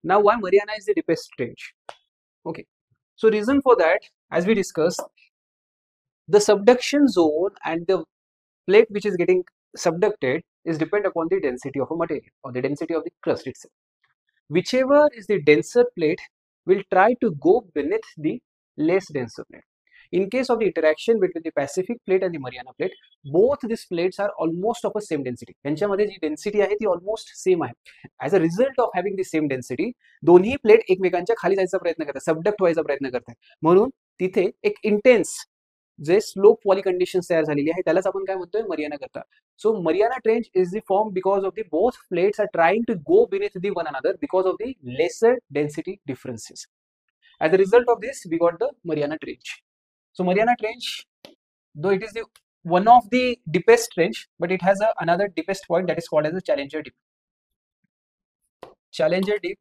Now, why Mariana is the deepest trench? Okay, so reason for that, as we discussed, the subduction zone and the plate which is getting subducted is depend upon the density of a material or the density of the crust itself. Whichever is the denser plate will try to go beneath the less denser plate. In case of the interaction between the Pacific plate and the Mariana plate, both these plates are almost of a same density. यांच्यामध्ये जी density आहे ती almost same आहे. As a result of having the same density दोन्ही plate एकमेकांच्या खाली जायचा प्रयत्न करतात, सबडक्ट व्हायचा प्रयत्न करतात. म्हणून तिथे एक इंटेन्स जे स्लोप वाली कंडिशन्स तयार झालेली आहे त्यालाच आपण काय म्हणतोय मरियाना करता. So Mariana Trench is the form because of the both plates are trying to go beneath the one another because of the lesser density differences. As a result of this, we got the Mariana Trench. So Mariana Trench, though it is the one of the deepest trench, but it has another deepest point that is called as the Challenger Deep. Challenger Deep